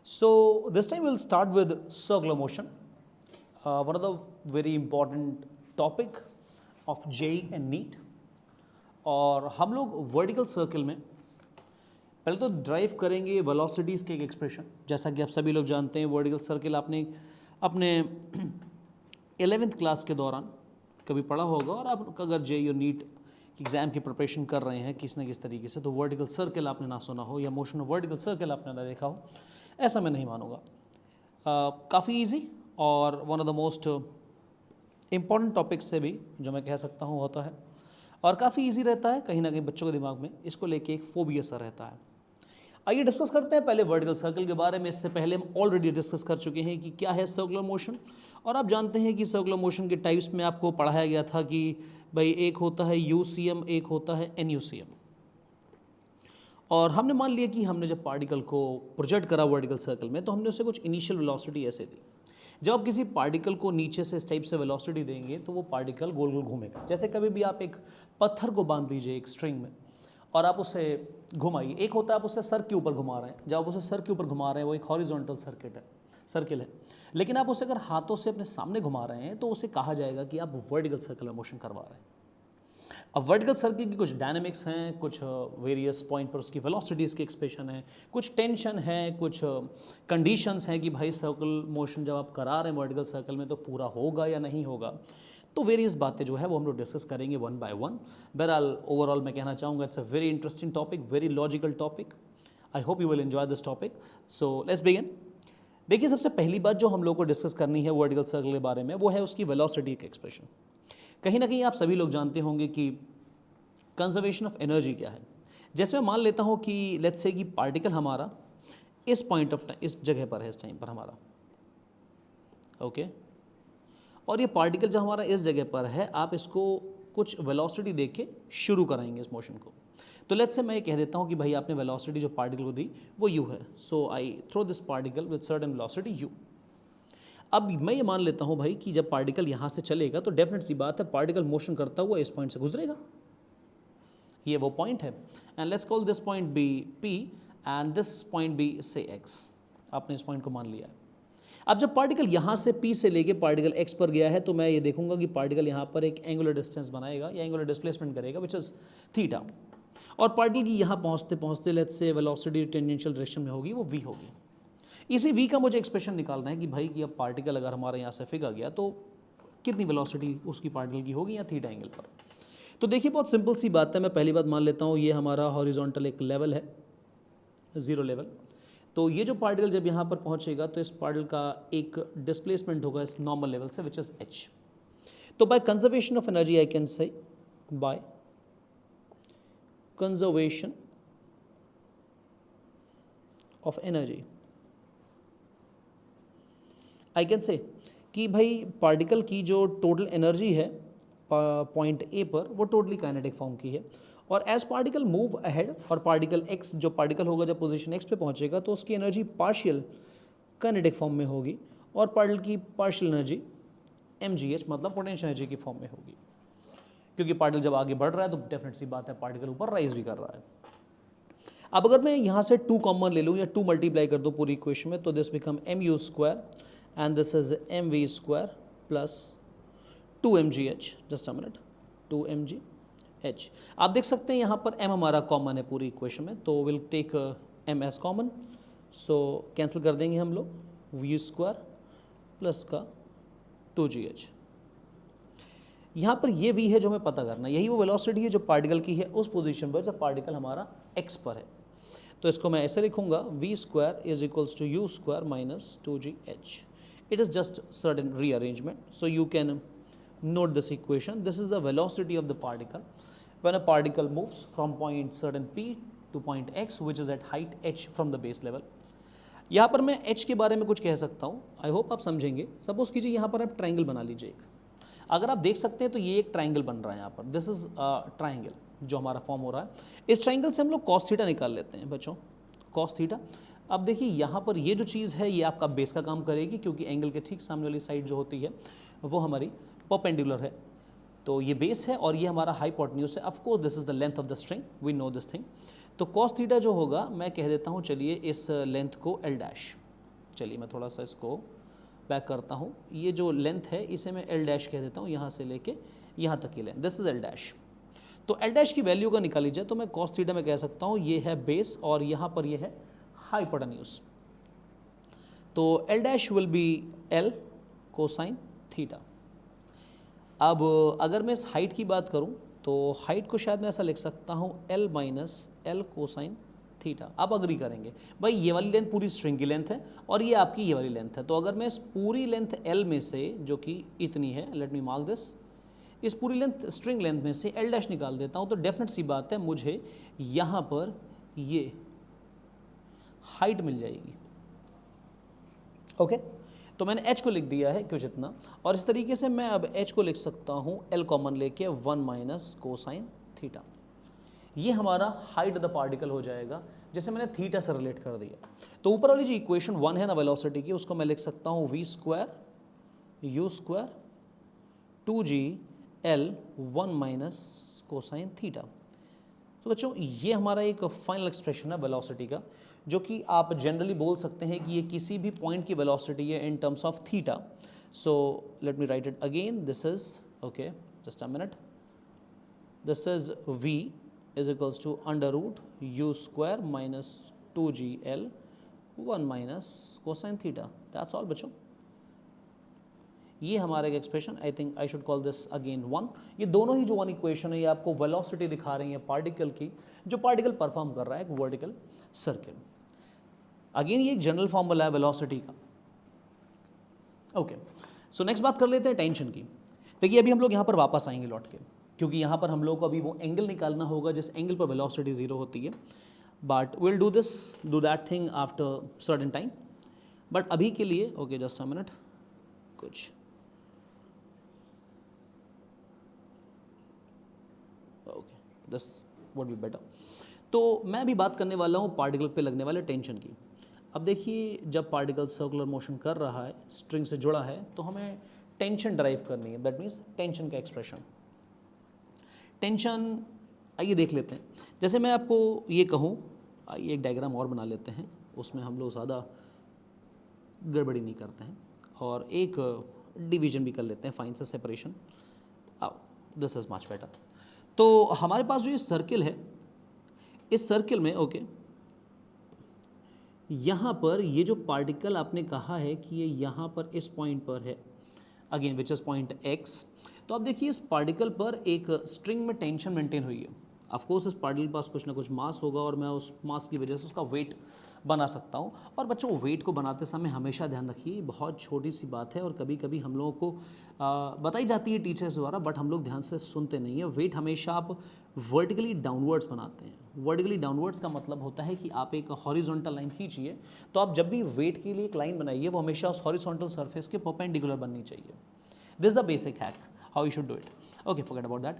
So this time we'll start with circular motion, one of the very important topic of JEE and NEET. और हम लोग vertical circle में पहले तो drive करेंगे वेलोसिटीज़ के एक एक्सप्रेशन, जैसा कि आप सभी लोग जानते हैं वर्टिकल सर्कल आपने अपने 11th क्लास के दौरान कभी पढ़ा होगा, और आप अगर JEE और NEET एग्ज़ाम की प्रिपरेशन कर रहे हैं किसी न किसी तरीके से, तो वर्टिकल सर्कल आपने ना सुना हो या मोशन ऑफ वर्टिकल सर्कल आपने ना देखा हो, ऐसा मैं नहीं मानूंगा। काफ़ी इजी और one of the most important topics से भी जो मैं कह सकता हूँ होता है, और काफ़ी इजी रहता है। कहीं ना कहीं बच्चों के दिमाग में इसको लेके एक फोबिया सा रहता है। आइए डिस्कस करते हैं पहले वर्टिकल सर्कल के बारे में। इससे पहले हम ऑलरेडी डिस्कस कर चुके हैं कि क्या है सर्कुलर मोशन, और आप जानते हैं कि सर्कुलर मोशन के टाइप्स में आपको पढ़ाया गया था कि भाई एक होता है UCM, एक होता है NUCM। और हमने मान लिया कि हमने जब पार्टिकल को प्रोजेक्ट करा वर्टिकल सर्कल में, तो हमने उसे कुछ इनिशियल वेलोसिटी ऐसे दी। जब आप किसी पार्टिकल को नीचे से इस टाइप से वेलोसिटी देंगे तो वो पार्टिकल गोल गोल घूमेगा। जैसे कभी भी आप एक पत्थर को बांध दीजिए एक स्ट्रिंग में और आप उसे घुमाइए। एक होता है आप उसे सर के ऊपर घुमा रहे हैं, जब आप उसे सर के ऊपर घुमा रहे हैं वो एक हॉरिजॉन्टल सर्किल है। लेकिन आप उसे अगर हाथों से अपने सामने घुमा रहे हैं तो उसे कहा जाएगा कि आप वर्टिकल सर्कल में मोशन करवा रहे हैं। अब वर्टिकल सर्किल की कुछ डायनेमिक्स हैं, कुछ वेरियस पॉइंट पर उसकी वेलोसिटीज़ की एक्सप्रेशन है, कुछ टेंशन है, कुछ कंडीशंस हैं कि भाई सर्कल मोशन जब आप करा रहे हैं वर्टिकल सर्कल में तो पूरा होगा या नहीं होगा। तो वेरियस बातें जो है वो हम लोग डिस्कस करेंगे वन बाय वन। बहरहाल ओवरऑल मैं कहना चाहूँगा it's a very interesting topic, very logical topic. I hope you will enjoy this topic. So let's begin. देखिए, सबसे पहली बात जो हम लोग को डिस्कस करनी है वर्टिकल सर्कल के बारे में वो है उसकी वेलोसिटी का एक्सप्रेशन। कहीं ना कहीं आप सभी लोग जानते होंगे कि कंजर्वेशन ऑफ एनर्जी क्या है। जैसे मैं मान लेता हूँ कि लेट्स से कि पार्टिकल हमारा इस पॉइंट ऑफ टाइम, इस जगह पर है, इस टाइम पर हमारा ओके, और ये पार्टिकल जब हमारा इस जगह पर है, आप इसको कुछ वेलोसिटी दे के शुरू कराएंगे इस मोशन को। तो लेट्स से मैं ये कह देता हूँ कि भाई आपने वेलोसिटी जो पार्टिकल को दी वो u है। So I throw this particle with certain velocity u। अब मैं ये मान लेता हूँ भाई कि जब पार्टिकल यहाँ से चलेगा तो डेफिनेट सी बात है पार्टिकल मोशन करता हुआ इस पॉइंट से गुजरेगा। ये वो पॉइंट है, and let's call this point be P and this point be say X। आपने इस पॉइंट को मान लिया है। अब जब पार्टिकल यहाँ से P से लेके पार्टिकल X पर गया है तो मैं ये देखूंगा कि पार्टिकल यहाँ पर एक एंगुलर डिस्टेंस बनाएगा या एंगुलर डिस्प्लेसमेंट करेगा विच इज़ थीटा, और पार्टिकल की यहाँ पहुँचते पहुँचते let's say velocity tangential direction में होगी वो v होगी। इसी v का मुझे एक्सप्रेशन निकालना है कि भाई कि अब पार्टिकल अगर हमारे यहाँ से फिगा गया तो कितनी वेलोसिटी उसकी पार्टिकल की होगी या थीटा एंगल पर। तो देखिए बहुत सिंपल सी बात है। मैं पहली बात मान लेता हूँ ये हमारा हॉरिजॉन्टल एक लेवल है, ज़ीरो लेवल। तो ये जो पार्टिकल जब यहाँ पर पहुँचेगा तो इस पार्टिकल का एक डिस्प्लेसमेंट होगा इस नॉर्मल लेवल से विच इज़ h। तो by conservation of energy I can say, by conservation of energy I can say कि भाई पार्टिकल की जो टोटल एनर्जी है पॉइंट A पर वो टोटली काइनेटिक फॉर्म की है, और एज पार्टिकल मूव अहेड, और पार्टिकल X जो पार्टिकल होगा जब पोजीशन X पे पहुंचेगा तो उसकी एनर्जी पार्शियल काइनेटिक फॉर्म में होगी, और पार्टिकल की पार्शियल एनर्जी mgh मतलब पोटेंशियल एनर्जी की फॉर्म में होगी। क्योंकि पार्टिकल जब आगे बढ़ रहा है तो डेफिनेट सी बात है पार्टिकल ऊपर राइज भी कर रहा है। अब अगर मैं यहाँ से 2 कॉमन ले लूँ या 2 मल्टीप्लाई कर दूँ पूरी इक्वेशन में, तो this become mu square and this is mv square plus 2mgh, just a minute, 2mgh। आप देख सकते हैं यहाँ पर m हमारा कॉमन है पूरी इक्वेशन में, तो will take m as common. So cancel कर देंगे हम लोग v स्क्वायर प्लस का 2gh। यहाँ पर ये v है जो हमें पता करना है, यही वो वेलोसिटी है जो पार्टिकल की है उस पोजीशन पर जब पार्टिकल हमारा x पर है। तो इसको मैं ऐसे लिखूंगा v square is equals to u square minus 2gh। It is just certain rearrangement, so you can note this equation. This is the velocity of the particle when a particle moves from point certain P to point X which is at height h from the base level. यहाँ पर मैं h के बारे में कुछ कह सकता हूँ, आई होप आप समझेंगे। सपोज कीजिए यहाँ पर आप ट्राइंगल बना लीजिए एक, अगर आप देख सकते हैं तो ये एक ट्राइंगल बन रहा है यहाँ पर, दिस इज ट्राइंगल जो हमारा फॉर्म हो रहा है। इस ट्राइंगल से हम लोग cos थीटा निकाल लेते हैं बच्चों, cos थीटा। अब देखिए यहाँ पर ये जो चीज़ है ये आपका बेस का काम करेगी, क्योंकि एंगल के ठीक सामने वाली साइड जो होती है वो हमारी परपेंडिकुलर है, तो ये बेस है और ये हमारा हाइपोटेन्यूज है। Of course this is the length of the string, we know this thing. तो cos थीटा जो होगा मैं कह देता हूँ चलिए इस लेंथ को L डैश, चलिए मैं थोड़ा सा इसको बैक करता हूँ। ये जो लेंथ है इसे मैं एल डैश कह देता हूँ, यहाँ से लेके यहाँ तक की length, this is L dash. तो एल डैश की वैल्यू का निकाल लीजिए, तो मैं कॉस थीटा में कह सकता हूँ ये है बेस और यहाँ पर ये है हाइपोटेन्यूज। तो L dash will be L cosine theta. अब अगर मैं इस हाइट की बात करूं तो हाइट को शायद मैं ऐसा लिख सकता हूं L minus L cosine theta. आप अग्री करेंगे भाई ये वाली लेंथ पूरी स्ट्रिंग की लेंथ है और ये आपकी ये वाली लेंथ है, तो अगर मैं इस पूरी लेंथ एल में से, जो कि इतनी है, लेट मी मार्क दिस, इस पूरी लेंथ स्ट्रिंग लेंथ में से एल डैश निकाल देता हूं तो डेफिनेट सी बात है मुझे यहाँ पर ये हाइट मिल जाएगी। ओके तो मैंने h को लिख दिया है कुछ इतना, और इस तरीके से मैं अब h को लिख सकता हूँ l कॉमन लेके 1 माइनस कोसाइन थीटा। ये हमारा हाइट ऑफ द पार्टिकल हो जाएगा, जैसे मैंने थीटा से रिलेट कर दिया। तो ऊपर वाली जो इक्वेशन 1 है ना वेलोसिटी की, उसको मैं लिख सकता हूँ v square u square 2g l 1 minus cosine theta. तो बच्चों ये हमारा एक फाइनल एक्सप्रेशन है वेलोसिटी का, जो कि आप जनरली बोल सकते हैं कि ये किसी भी पॉइंट की वेलोसिटी है in terms of theta. So let me write it again, this is okay just a minute, this is v is equals to under root u square minus 2gl 1 minus cosine theta. That's all बच्चों। ये हमारा एक expression, I think I should call this again 1। ये दोनों ही जो 1 equation है ये आपको वेलोसिटी दिखा रही है पार्टिकल की, जो पार्टिकल परफॉर्म कर रहा है एक वर्टिकल सर्किल। अगेन ये एक जनरल फॉर्मूला है वेलोसिटी का। ओके सो नेक्स्ट बात कर लेते हैं टेंशन की। देखिए अभी हम लोग यहाँ पर वापस आएंगे लौट के, क्योंकि यहाँ पर हम लोग को अभी वो एंगल निकालना होगा जिस एंगल पर वेलोसिटी 0 होती है, but will do that thing after certain time. But अभी के लिए ओके जस्ट अ मिनट, कुछ okay this would be better. तो मैं अभी बात करने वाला हूँ पार्टिकल पे लगने वाले टेंशन की। अब देखिए जब पार्टिकल सर्कुलर मोशन कर रहा है, स्ट्रिंग से जुड़ा है, तो हमें टेंशन ड्राइव करनी है, दैट मीन्स टेंशन का एक्सप्रेशन। टेंशन आइए देख लेते हैं। जैसे मैं आपको ये कहूँ, आइए एक डायग्राम और बना लेते हैं, उसमें हम लोग ज़्यादा गड़बड़ी नहीं करते हैं, और एक डिवीजन भी कर लेते हैं, फाइन से सेपरेशन। आओ दिस इज मच बेटर। तो हमारे पास जो ये सर्किल है, इस सर्किल में ओके यहाँ पर ये जो पार्टिकल आपने कहा है कि ये यहाँ पर इस पॉइंट पर है, again which is point x। तो आप देखिए इस पार्टिकल पर एक स्ट्रिंग में टेंशन मेंटेन हुई है। ऑफ कोर्स इस पार्टिकल के पास कुछ ना कुछ मास होगा और मैं उस मास की वजह से उसका वेट बना सकता हूँ। और बच्चों वेट को बनाते समय हमेशा ध्यान रखिए, बहुत छोटी सी बात है और कभी कभी हम लोगों को बताई जाती है टीचर्स द्वारा, बट हम लोग ध्यान से सुनते नहीं है। वेट हमेशा आप वर्टिकली डाउनवर्ड्स बनाते हैं। वर्टिकली डाउनवर्ड्स का मतलब होता है कि आप एक हॉरिजॉन्टल लाइन खींचिए, तो आप जब भी वेट के लिए एक लाइन बनाइए वो हमेशा उस हॉरिजॉन्टल सरफेस के परपेंडिकुलर बननी चाहिए। This is the basic hack how you should do it. Okay forget about that.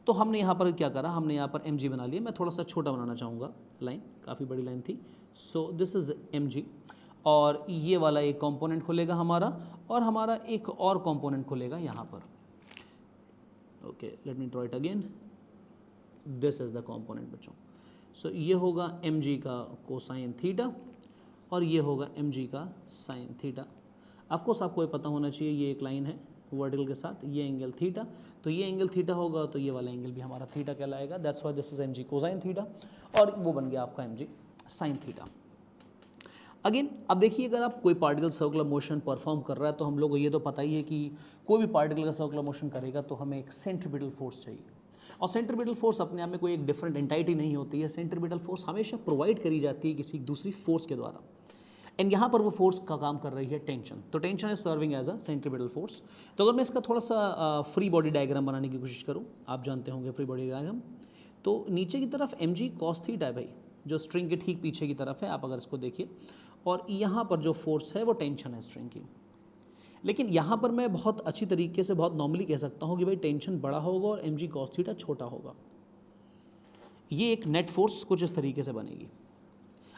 तो हमने यहाँ पर क्या करा, हमने यहाँ पर mg बना लिया। मैं थोड़ा सा छोटा बनाना चाहूँगा लाइन, काफ़ी बड़ी लाइन थी। सो दिस इज mg, और ये वाला एक कंपोनेंट खुलेगा हमारा, और हमारा एक और कंपोनेंट खुलेगा यहाँ पर। Okay let me draw it again, this is the component बच्चों। सो ये होगा mg का कोसाइन थीटा और ये होगा mg का साइन थीटा। ऑफकोर्स आपको ये पता होना चाहिए, ये एक लाइन है वर्टिकल के साथ, ये एंगल थीटा, तो ये एंगल थीटा होगा तो ये वाला एंगल भी हमारा थीटा कहलाएगा। That's why this is mg cosine theta, और वो बन गया आपका mg साइन थीटा। अगेन अब देखिए अगर आप कोई पार्टिकल सर्कुलर मोशन परफॉर्म कर रहा है, तो हम लोग को ये तो पता ही है कि कोई भी पार्टिकल का सर्कुलर मोशन करेगा तो हमें एक सेंट्रीपिटल फोर्स चाहिए, और सेंट्रीपिटल फोर्स अपने आप में कोई एक डिफरेंट एंटाइटी नहीं होती है। सेंट्रीपिटल फोर्स हमेशा प्रोवाइड करी जाती है किसी दूसरी फोर्स के द्वारा, एंड यहाँ पर वो फोर्स का काम कर रही है टेंशन। तो tension is serving as a centripetal force. तो अगर मैं इसका थोड़ा सा फ्री बॉडी डायग्राम बनाने की कोशिश करूँ, आप जानते होंगे फ्री बॉडी डायग्राम, तो नीचे की तरफ mg कॉस थीटा है भाई, जो स्ट्रिंग के ठीक पीछे की तरफ है, आप अगर इसको देखिए, और यहाँ पर जो फोर्स है वो टेंशन है स्ट्रिंग की। लेकिन यहाँ पर मैं बहुत अच्छी तरीके से, बहुत नॉर्मली कह सकता हूँ कि भाई टेंशन बड़ा होगा और mg कॉस थीटा छोटा होगा। ये एक नेट फोर्स कुछ इस तरीके से बनेगी।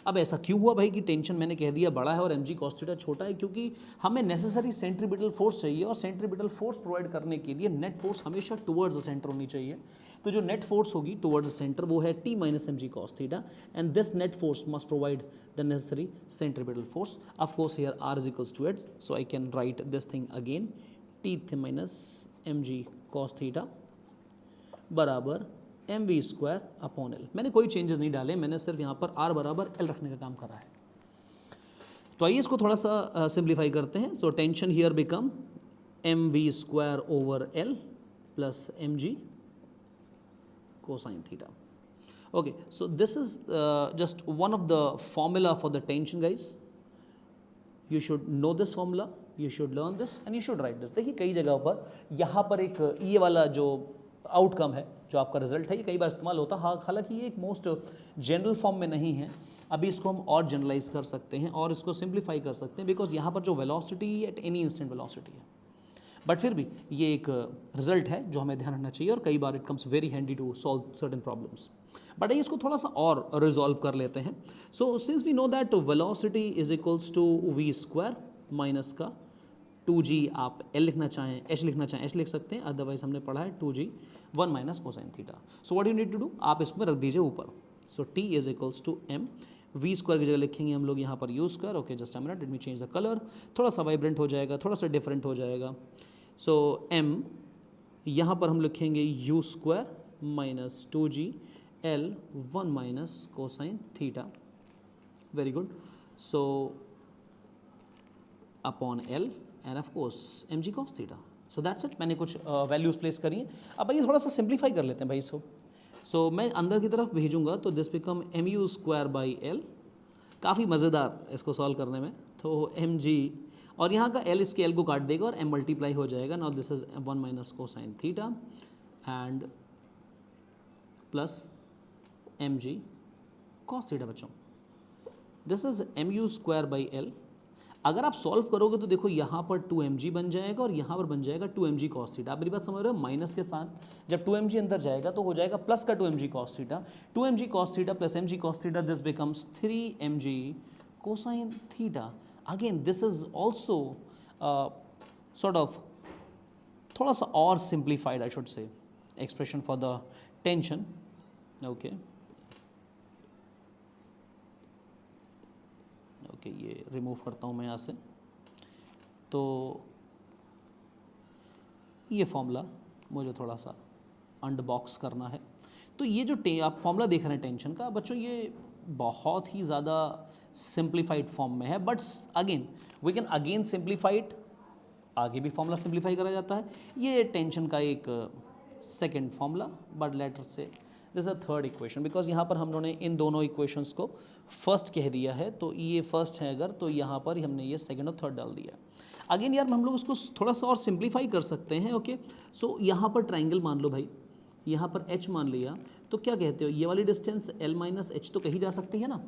अब ऐसा क्यों हुआ भाई कि टेंशन मैंने कह दिया बड़ा है और mg cos थीटा छोटा है? क्योंकि हमें नेसेसरी सेंट्रीपिटल फोर्स चाहिए, और सेंट्रीपिटल फोर्स प्रोवाइड करने के लिए नेट फोर्स हमेशा टुवर्ड्स द सेंटर होनी चाहिए। तो जो नेट फोर्स होगी टुवर्ड्स द सेंटर वो है T minus m g cos theta, and this net force must provide the necessary centripetal force. Of course here R is equals to H, so I can write this thing again, T minus m g cos theta बराबर m v square upon l. मैंने कोई changes नहीं डाले, मैंने सिर्फ यहाँ पर R बराबर L रखने का काम करा है. तो आइए इसको थोड़ा सा सिंप्लीफाई करते हैं. So tension here become m v square over l plus m g cosine theta. Okay, so this is just one of the formula for the tension, guys. You should know this formula, you should learn this and you should write this. देखिए कई जगहों पर यहाँ पर एक ये वाला जो आउटकम है, जो आपका रिजल्ट है, ये कई बार इस्तेमाल होता है. हालांकि ये एक मोस्ट जनरल फॉर्म में नहीं है. अभी इसको हम और जनरलाइज कर सकते हैं और इसको सिंप्लीफाई कर सकते हैं, बिकॉज यहाँ पर जो velocity at any instant velocity है. बट फिर भी ये एक रिजल्ट है जो हमें ध्यान रखना चाहिए और कई बार it comes very handy to solve certain problems. But आइए इसको थोड़ा सा और रिजॉल्व कर लेते हैं. So since we know that velocity is equals to v square minus का 2g, आप L लिखना चाहें H लिखना चाहें H लिख सकते हैं, अदरवाइज हमने पढ़ा है 2g 1 minus cosine theta. So what you need to do, आप इसमें रख दीजिए ऊपर. So T is equals to m, v square की जगह लिखेंगे हम लोग यहाँ पर u square. Okay, just a minute, let me change the colour. थोड़ा सा वाइब्रेंट हो जाएगा, थोड़ा सा डिफरेंट हो जाएगा. सो m यहाँ पर हम लिखेंगे u square minus 2g L 1 minus cosine theta. Very good. So upon L and of course m g cos theta. So that's it. मैंने कुछ वैल्यूज़ प्लेस करी हैं. अब ये थोड़ा सा सिंप्लीफाई कर लेते हैं भाई इसको. सो मैं अंदर की तरफ भेजूंगा तो this become m u square by l. काफ़ी मज़ेदार इसको सॉल्व करने में. तो एम जी और यहाँ का एल इसके एल को काट देगा और एम मल्टीप्लाई हो जाएगा. Now this is 1 minus cosine theta and plus m g cos theta. बच्चों this is m u square by l. अगर आप सॉल्व करोगे तो देखो यहाँ पर 2mg बन जाएगा और यहाँ पर बन जाएगा 2mg कॉस थीटा. आप मेरी बात समझ रहे हो, माइनस के साथ जब 2mg अंदर जाएगा तो हो जाएगा प्लस का 2mg cos theta. 2mg cos theta plus mg cos theta, this becomes 3mg cosine theta. Again this is also sort of थोड़ा सा और simplified I should say expression for the tension. Okay okay, ये remove करता हूँ मैं यहाँ से. तो ये फॉर्मूला मुझे थोड़ा सा अनबॉक्स करना है. तो ये जो आप फॉर्मूला देख रहे हैं टेंशन का, बच्चों ये बहुत ही ज़्यादा सिंप्लीफाइड फॉर्म में है. But again we can again simplified, आगे भी फॉर्मूला सिंप्लीफाई करा जाता है. ये टेंशन का एक सेकेंड फॉर्मूला, बट लेटर से this a third equation, because यहाँ पर हम लोगों ने इन दोनों इक्वेशंस को फर्स्ट कह दिया है. तो ये फर्स्ट है अगर, तो यहाँ पर हमने ये सेकंड और थर्ड डाल दिया. अगेन यार हम लोग उसको थोड़ा सा और सिंप्लीफाई कर सकते हैं. ओके, सो यहाँ पर ट्राइंगल मान लो भाई, यहाँ पर h मान लिया, तो क्या कहते हो, ये वाली डिस्टेंस l माइनस एच तो कही जा सकती है ना.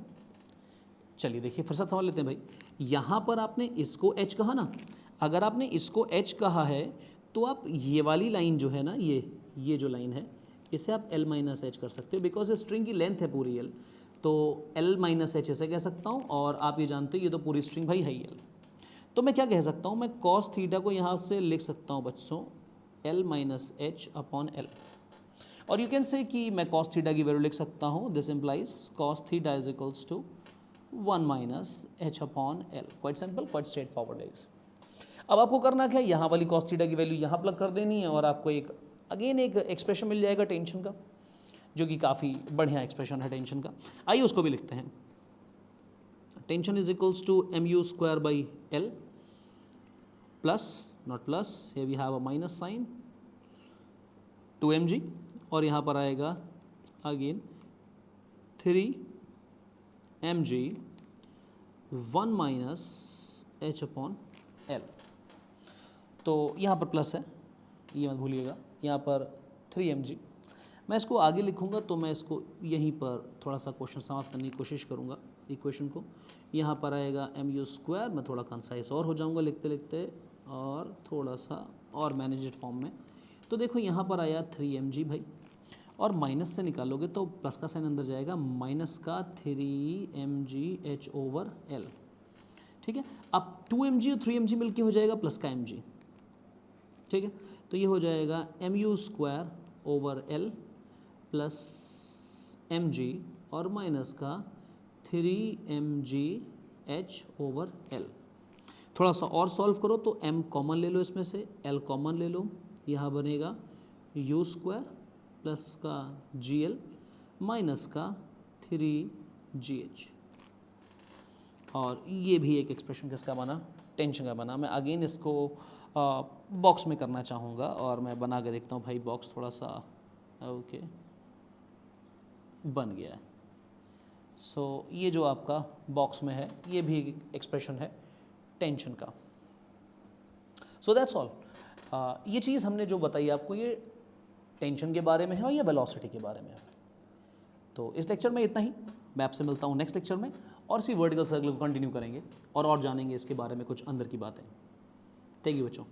चलिए देखिए फिर से सवाल लेते हैं भाई. यहाँ पर आपने इसको h कहा ना, अगर आपने इसको h कहा है तो आप ये वाली लाइन जो है ना, ये जो लाइन है, इसे आप L माइनस एच कर सकते हो, बिकॉज स्ट्रिंग की लेंथ है पूरी L. तो L माइनस एच ऐसे कह सकता हूँ, और आप ये जानते हो ये तो पूरी स्ट्रिंग भाई है ही L. तो मैं क्या कह सकता हूँ, मैं कॉस थीटा को यहाँ से लिख सकता हूँ बच्चों L minus h upon L. और यू कैन से कि मैं कॉस थीटा की वैल्यू लिख सकता हूँ, this implies cos theta is equals to 1 minus h upon L. Quite simple, quite straightforward guys. अब आपको करना क्या है, यहाँ वाली कॉस थीटा की वैल्यू यहाँ प्लग कर देनी है और आपको एक अगेन एक एक्सप्रेशन मिल जाएगा टेंशन का, जो कि काफ़ी बढ़िया एक्सप्रेशन है टेंशन का. आइए उसको भी लिखते हैं. Tension is equals to m u square by l plus, not plus, here we have a minus sign, 2mg, और यहाँ पर आएगा again 3mg 1 minus h upon l. तो यहाँ पर प्लस है, ये मत भूलिएगा, यहाँ पर 3mg. मैं इसको आगे लिखूँगा तो मैं इसको यहीं पर थोड़ा सा क्वेश्चन समाप्त करने की कोशिश करूँगा इक्वेशन को. यहाँ पर आएगा एम यू स्क्वायर, मैं थोड़ा कंसाइज और हो जाऊँगा लिखते लिखते, और थोड़ा सा और मैनेज्ड फॉर्म में. तो देखो यहाँ पर आया 3mg भाई, और माइनस से निकालोगे तो प्लस का साइन अंदर जाएगा, माइनस का 3mg h ओवर l. ठीक है, अब 2mg और 3mg मिलके हो जाएगा प्लस का mg. ठीक है, तो ये हो जाएगा m u square over l plus mg और माइनस का 3mgh/L। थोड़ा सा और सॉल्व करो तो m कॉमन ले लो, इसमें से l कॉमन ले लो, यहाँ बनेगा u² प्लस का gl माइनस का 3gh। और ये भी एक एक्सप्रेशन किसका बना, टेंशन का बना। मैं अगेन इसको बॉक्स में करना चाहूँगा और मैं बना के देखता हूँ भाई, बॉक्स थोड़ा सा ओके बन गया है। सो ये जो आपका बॉक्स में है ये भी एक्सप्रेशन है टेंशन का। So that's all. ये चीज़ हमने जो बताई आपको ये टेंशन के बारे में है और ये वेलोसिटी के बारे में है। तो इस लेक्चर में इतना ही, मैं आपसे मिलता हूँ नेक्स्ट लेक्चर में और इसी वर्टिकल सर्कल को कंटिन्यू करेंगे और जानेंगे इसके बारे में कुछ अंदर की बातें। थैंक यू बच्चों।